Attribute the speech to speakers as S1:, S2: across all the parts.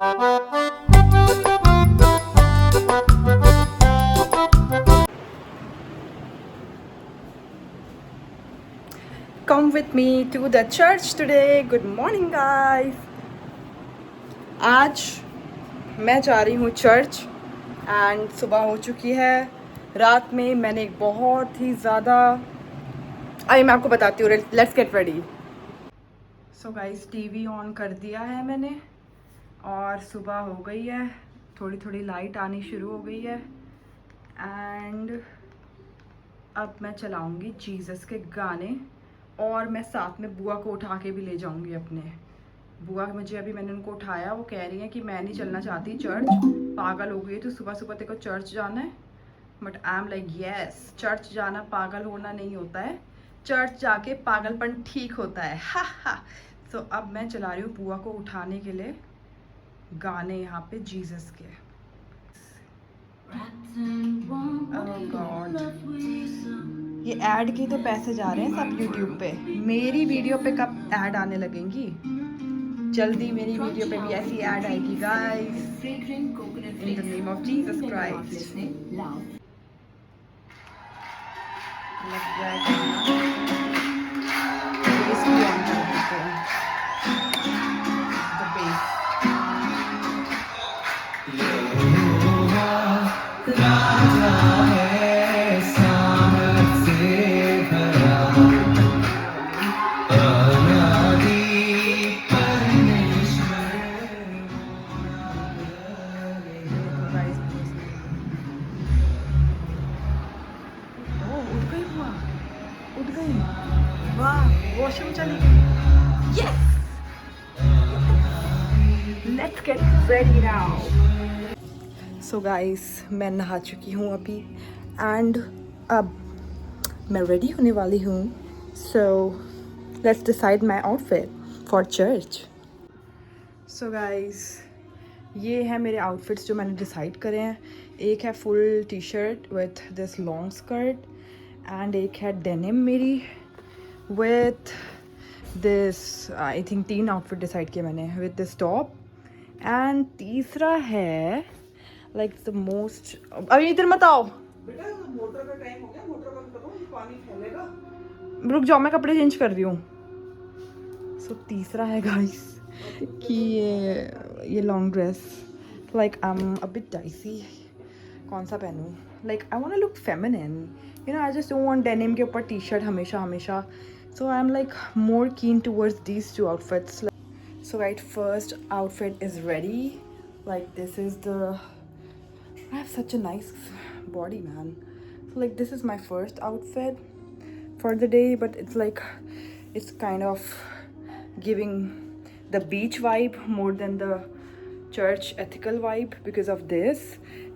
S1: Come with me to the church today. Good morning guys. आज मैं जा रही हूँ चर्च एंड सुबह हो चुकी है. रात में मैंने एक बहुत ही ज़्यादा मैं आपको बताती हूँ. Let's get ready. So guys TV on कर दिया है मैंने और सुबह हो गई है. थोड़ी थोड़ी लाइट आनी शुरू हो गई है एंड अब मैं चलाऊँगी जीसस के गाने और मैं साथ में बुआ को उठा के भी ले जाऊँगी अपने. बुआ मुझे अभी मैंने उनको उठाया, वो कह रही हैं कि मैं नहीं चलना चाहती चर्च, पागल हो गई है तो सुबह सुबह तेरे को चर्च जाना है. But I am like yes, church जाना पागल होना नहीं होता है, चर्च जाके पागलपन ठीक होता है. हा हा. सो अब मैं चला रही हूँ बुआ को उठाने के लिए गाने यहाँ पे जीसस के. Oh God. ये ऐड के तो पैसे जा रहे हैं सब यूट्यूब पे. मेरी वीडियो पे कब ऐड आने लगेंगी? जल्दी मेरी वीडियो पे भी ऐसी ऐड आएगी guys. In the name of Jesus Christ. लग जाएगा. बेस भी ऑन कर देते हैं. The base. उठ गई. वाह, वॉशरूम चली गई. Yes. Let's get ready now. So guys मैं नहा चुकी हूँ अभी एंड अब मैं रेडी होने वाली हूँ. So let's decide my outfit for church. So guys ये है मेरे आउटफिट्स जो मैंने डिसाइड करे हैं. एक है full T shirt with this long skirt and एक है डेनिम मेरी with this. I think 3 outfit decide किए मैंने विथ दिस टॉप. एंड तीसरा है लाइक द मोस्ट. अभी इधर मत आओ
S2: बेटा, मोटर का टाइम हो गया, मोटर बंद करो, पानी फैलेगा.
S1: रुक जाओ, मैं कपड़े चेंज कर रही हूँ. सो तीसरा है गाइस कि ये long dress like I am a bit dicey. कौन सा पहनूँ? Like I want to look feminine, you know. I just don't want denim के ऊपर टी शर्ट हमेशा हमेशा. सो आई एम लाइक मोर कीन towards these 2 outfits. So right, first outfit is ready. Like this is the. I have such a nice body, man. So like this is my first outfit for the day, but it's like it's kind of giving the beach vibe more than the church ethical vibe because of this.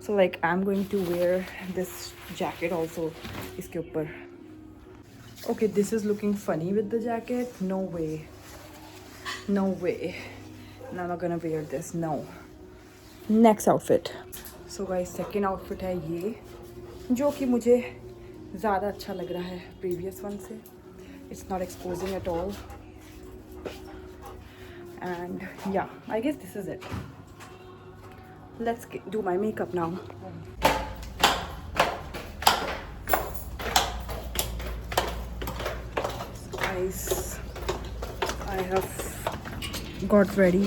S1: So like I'm going to wear this jacket also iske upar. Okay, this is looking funny with the jacket. No way. No way. No, I'm not gonna wear this. No. Next outfit. So guys second outfit है ये, जो कि मुझे ज़्यादा अच्छा लग रहा है प्रीवियस वन से. It's not exposing at all and yeah I guess this is it. Let's do my makeup now. Guys I have got ready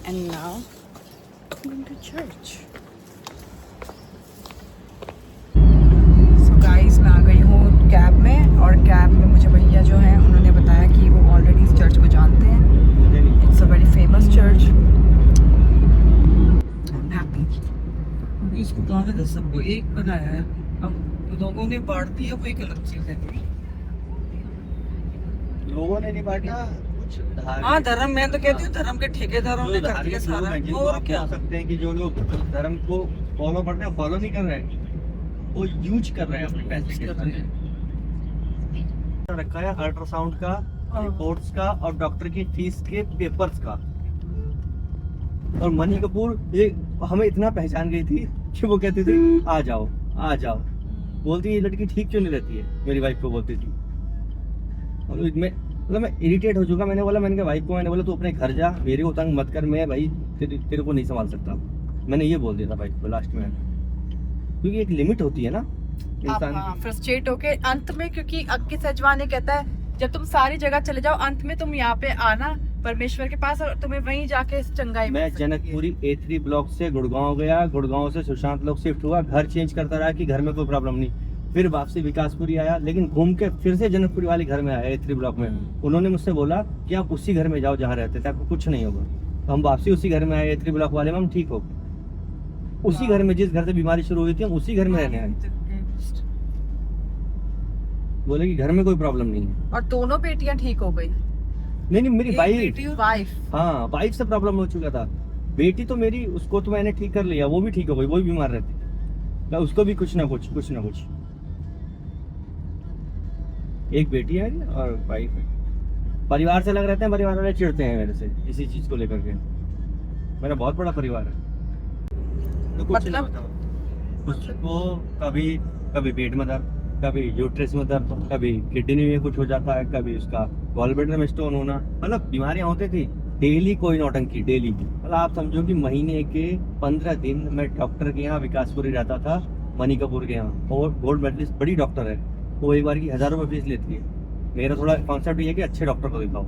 S1: and now going to church. So guys मैं आ गई हूँ cab में और cab में मुझे भैया जो हैं उन्होंने बताया कि वो ऑलरेडी इस चर्च को जानते हैं. It's a very famous church.
S2: इसको कहा था सबको एक बनाया है, अब लोगों ने बांट दिया, वो एक अलग चीज है. लोगों ने नहीं बांटा. हाँ, धर्म, मैं तो कहती हूँ धर्म के ठेकेदारों ने कर दिया सारा. और क्या सकते हैं कि जो लोग धर्म को फॉलो करते हैं, फॉलो नहीं कर रहे हैं, वो यूज कर रहे हैं अपने पैसे के लिए. रखा है अल्ट्रासाउंड का, रिपोर्ट्स का और डॉक्टर की फीस के पेपर्स का. और मनी कपूर ये हमें इतना पहचान गई थी कि वो कहती थी आ जाओ आ जाओ. बोलती ये लड़की ठीक क्यों नहीं रहती है, मेरी वाइफ को बोलती थी. और मतलब मैं इरिटेट हो चुका। मैंने कहा भाई को, मैंने बोला तू अपने घर जा, मेरे को तंग मत कर, मैं भाई तेरे को नहीं संभाल सकता। मैंने ये बोल दिया था भाई को लास्ट में, क्योंकि एक लिमिट होती है ना इंसान की।
S1: फ्रस्ट्रेट होके अंत में, क्योंकि अक्की सजवा ने कहता है जब तुम सारी जगह चले जाओ अंत में तुम यहाँ पे आना परमेश्वर के पास और तुम्हें वहीं जाके चंगाई
S2: मैं जनकपुरी A3 ब्लॉक से गुड़गांव गया, गुड़गांव से सुशांत ब्लॉक शिफ्ट हुआ, घर चेंज करता रहा कि घर में कोई प्रॉब्लम नहीं, फिर वापसी विकासपुरी आया, लेकिन घूम के फिर से जनकपुरी वाले घर में आया A3 ब्लॉक में। उन्होंने मुझसे बोला कि आप उसी घर में जाओ जहाँ रहते थे, आपको कुछ नहीं होगा। तो हम वापसी उसी घर में आए A3 ब्लॉक वाले में, हम ठीक हो उसी घर में, जिस घर से बीमारी शुरू हुई थी हम उसी घर में रहने आए। बोले कि घर में कोई प्रॉब्लम नहीं है।
S1: और दोनों बेटियां ठीक हो गई?
S2: नहीं मेरी
S1: वाइफ,
S2: हाँ वाइफ से प्रॉब्लम हो चुका था। बेटी तो मेरी, उसको तो मैंने ठीक कर लिया, वो भी ठीक हो गई, वो भी बीमार रहती थी, उसको भी कुछ ना कुछ एक बेटी है और वाइफ है। परिवार से अलग रहते हैं, परिवार वाले चिढ़ते हैं मेरे से इसी चीज को लेकर के। मेरा बहुत बड़ा परिवार है तो कुछ
S1: मतलब
S2: उसको कभी पेट में दर्द, कभी यूट्रस में दर्द, कभी किडनी में कुछ हो जाता है, कभी उसका गॉलब्लैडर में स्टोन होना, मतलब बीमारियां होती थी डेली, कोई नौटंकी डेली। मतलब आप समझो कि महीने के 15 दिन मैं डॉक्टर के यहाँ विकासपुरी रहता था, मनी कपूर के यहाँ, और गोल्ड मेडलिस्ट बड़ी डॉक्टर है, वो एक बार की 1000 रुपये फीस लेती है। मेरा थोड़ा कॉन्सेप्ट ये है कि अच्छे डॉक्टर को दिखाओ।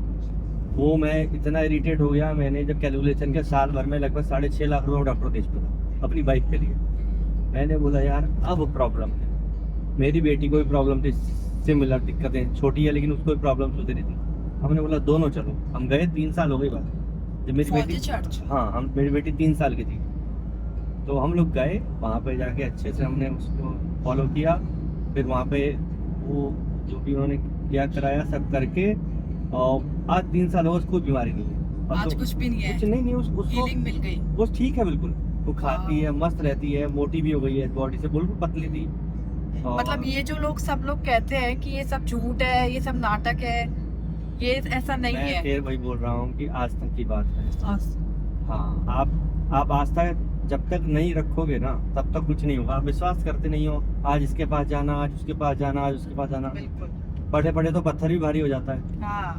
S2: वो मैं इतना इरिटेट हो गया, मैंने जब कैलकुलेशन के साल भर में लगभग 6.5 लाख रुपये डॉक्टर भेज पड़ा अपनी बाइक के लिए। मैंने बोला यार अब प्रॉब्लम है, मेरी बेटी को भी प्रॉब्लम थी, सिमिलर दिक्कतें, छोटी है लेकिन उसको भी प्रॉब्लम होती रही थी। हमने बोला दोनों चलो, हम गए 3 साल हो गई बात, जब मेरी बेटी, हाँ मेरी बेटी 3 साल की थी, तो हम लोग गए वहाँ पे जाके अच्छे से हमने उसको फॉलो किया। फिर वहाँ पे वो जो भी उन्होंने क्या कराया सब करके, और आज 3 साल हो गए, उसको बीमारी नहीं है।
S1: आज कुछ भी नहीं है,
S2: कुछ नहीं उसको
S1: हीलिंग मिल गई,
S2: वो ठीक है बिल्कुल, वो खाती है, मस्त रहती है, मोटी भी हो गई है, बॉडी से बिल्कुल पतली थी।
S1: मतलब ये जो लोग सब लोग कहते हैं कि ये सब झूठ है, ये सब नाटक है, ये ऐसा नहीं है।
S2: मैं फिर वही बोल रहा हूँ कि आस्था की बात है। हाँ आप आस्था जब तक नहीं रखोगे ना तब तक कुछ नहीं होगा। आप विश्वास करते नहीं हो, आज इसके पास जाना, आज उसके पास जाना, आज उसके पास जाना, पढ़े पढ़े तो पत्थर भी भारी हो जाता है।
S1: हाँ,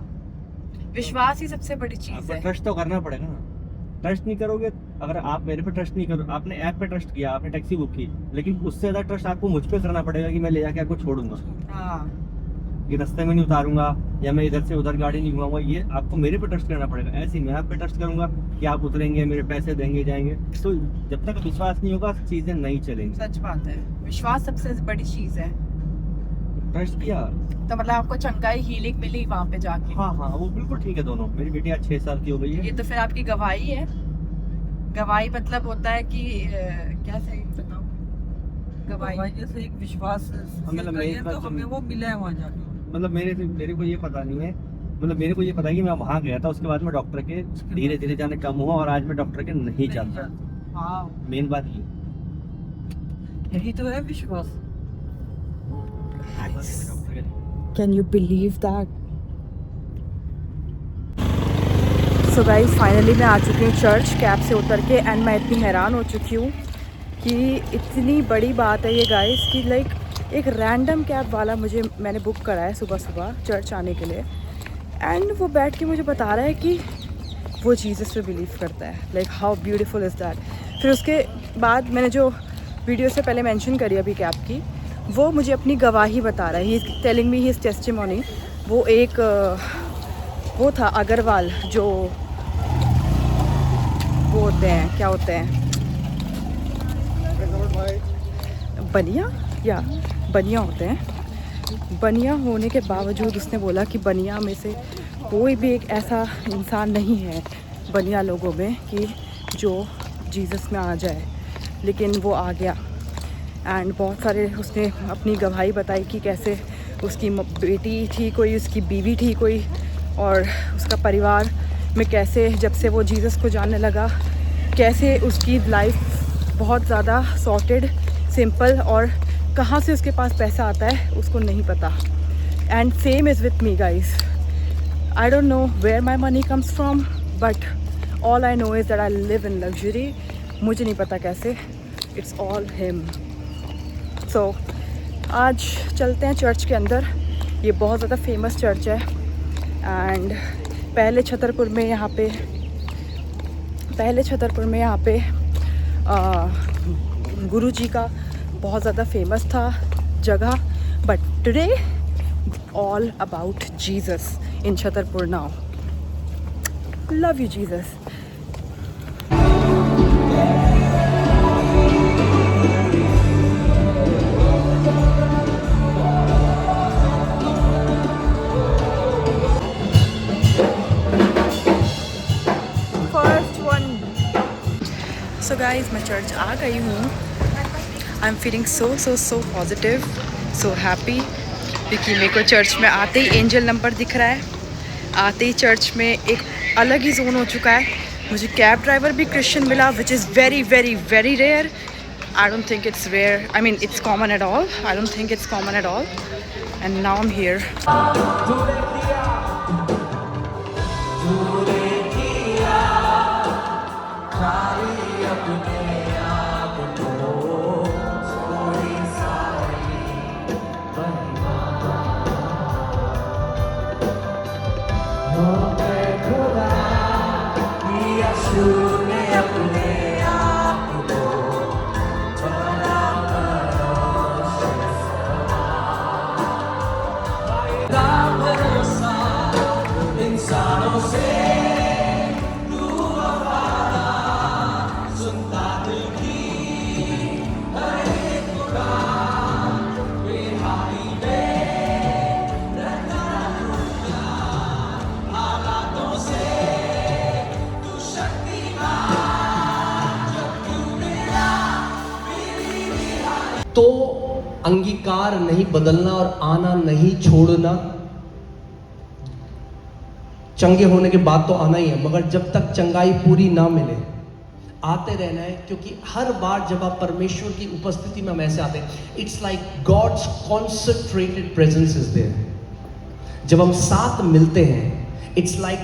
S1: विश्वास ही सबसे बड़ी चीज है।
S2: ट्रस्ट तो करना पड़ेगा ना। ट्रस्ट नहीं करोगे, अगर आप मेरे पे ट्रस्ट नहीं करो, आपने ऐप पे ट्रस्ट किया, आपने टैक्सी बुक की, लेकिन उससे ज्यादा ट्रस्ट आपको मुझ पे करना पड़ेगा कि मैं ले जाके आपको छोड़ूंगा, ये रास्ते में नहीं उतारूंगा, या मैं इधर से उधर गाड़ी नहीं घुमाऊंगा, ये आपको मेरे पे ट्रस्ट करना पड़ेगा। ऐसे ही मैं आप पे ट्रस्ट करूंगा कि आप उतरेंगे, मेरे पैसे देंगे, जाएंगे। तो जब तक विश्वास नहीं होगा चीजें नहीं चलेंगी।
S1: सच बात है, विश्वास सबसे बड़ी चीज है।
S2: ट्रस्ट किया
S1: तो मतलब आपको चंगाई हीलिंग मिली वहाँ पे जाके?
S2: हाँ वो बिल्कुल ठीक है दोनों। मेरी बेटी आज 6 साल की हो गई है।
S1: ये तो फिर आपकी गवाही है। गवाही मतलब होता है कि क्या सही बताऊं, गवाही जैसे एक विश्वास,
S2: मतलब
S1: तो हमें वो मिला है वहाँ जाके।
S2: मतलब मेरे को ये पता नहीं है, मतलब मेरे को ये पता है कि मैं वहाँ गया था, उसके बाद में डॉक्टर के धीरे धीरे जाने कम हुआ, और आज मैं डॉक्टर के नहीं जाता। मेन बात
S1: यही तो है विश्वास। Can you believe that? So guys, finally मैं आ चुकी हूँ चर्च कैब से उतर के, एंड मैं इतनी हैरान हो चुकी हूँ कि इतनी बड़ी बात है ये गाइस कि लाइक एक रैंडम कैब वाला मैंने बुक करा है सुबह सुबह चर्च आने के लिए, एंड वो बैठ के मुझे बता रहा है कि वो जीसस पे बिलीव करता है। Like how beautiful is that. फिर उसके बाद मैंने जो वीडियो से पहले मेंशन करी अभी कैब की, वो मुझे अपनी गवाही बता रहा है। He is telling me his testimony. वो एक वो था अग्रवाल, जो वो होते हैं, क्या होते हैं, बनिया होते हैं। बनिया होने के बावजूद उसने बोला कि बनिया में से कोई भी एक ऐसा इंसान नहीं है बनिया लोगों में कि जो जीसस में आ जाए, लेकिन वो आ गया। एंड बहुत सारे उसने अपनी गवाही बताई कि कैसे उसकी बेटी ठीक हुई, उसकी बीवी ठीक हुई, और उसका परिवार में कैसे जब से वो जीसस को जानने लगा कैसे उसकी लाइफ बहुत ज़्यादा सॉर्टेड, सिंपल, और कहाँ से उसके पास पैसा आता है उसको नहीं पता। And same is with me guys. I don't know where my money comes from, but all I know is that I live in luxury. मुझे नहीं पता कैसे, इट्स ऑल हिम। सो आज चलते हैं चर्च के अंदर। ये बहुत ज़्यादा फेमस चर्च है, एंड पहले छतरपुर में यहाँ पे गुरु जी का बहुत ज़्यादा फेमस था जगह, but today all about Jesus in Chhatarpur now. Love you Jesus. So guys मैं चर्च आ गई हूँ. I am feeling so positive, so happy, क्योंकि मेरे को चर्च में आते ही एंजल नंबर दिख रहा है. आते ही चर्च में एक अलग ही जोन हो चुका है. मुझे कैब ड्राइवर भी क्रिश्चियन मिला, which is very very very rare. I don't think it's rare, I mean it's common at all. I don't think it's common at all. And now I am here.
S3: तो अंगीकार नहीं बदलना और आना नहीं छोड़ना. चंगे होने के बाद तो आना ही है, मगर जब तक चंगाई पूरी ना मिले आते रहना है. क्योंकि हर बार जब आप परमेश्वर की उपस्थिति में हम ऐसे आते हैं, it's like God's concentrated presence is there. जब हम साथ मिलते हैं, it's like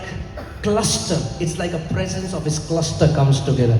S3: cluster, it's like a presence of his cluster comes together.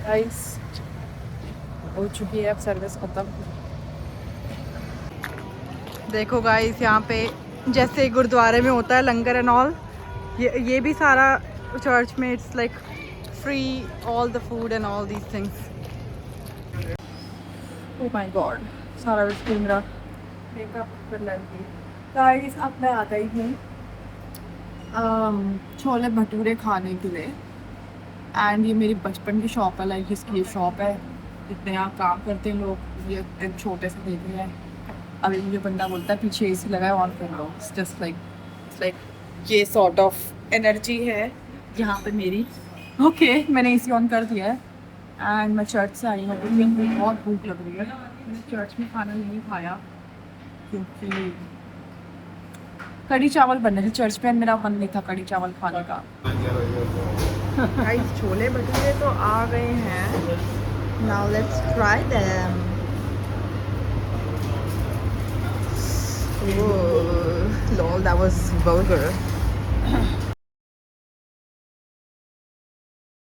S1: Guys हो चुकी है अब सर्विस ख़त्म. देखो गाइस, यहाँ पे जैसे गुरुद्वारे में होता है लंगर एंड ऑल, ये भी सारा चर्च में it's like free, all the food and all these things. Oh my God, सारा बिस्किट मेरा मेकअप कर लगी. गाइस अब मैं आ गई हूँ छोले भटूरे खाने के लिए. एंड ये मेरी बचपन की शॉप है, लाइक जिसकी ये शॉप है, जितने यहाँ काम करते हैं लोग, ये एक छोटे से देख रहे हैं. अभी मुझे बंदा बोलता है पीछे एसी लगा है, ऑन कर लो. इट्स जस्ट लाइक ये सॉर्ट ऑफ एनर्जी है यहाँ पे मेरी. ओके मैंने एसी ऑन कर दिया है. एंड मैं चर्च से आई हूँ क्योंकि मुझे बहुत भूख लग रही है. मैंने चर्च में खाना नहीं खाया क्योंकि कढ़ी चावल बनने थे चर्च में, मेरा मन नहीं था कढ़ी चावल खाने का. गाइस छोले भटूरे तो आ गए हैं. Now let's try them. Lol, that was vulgar.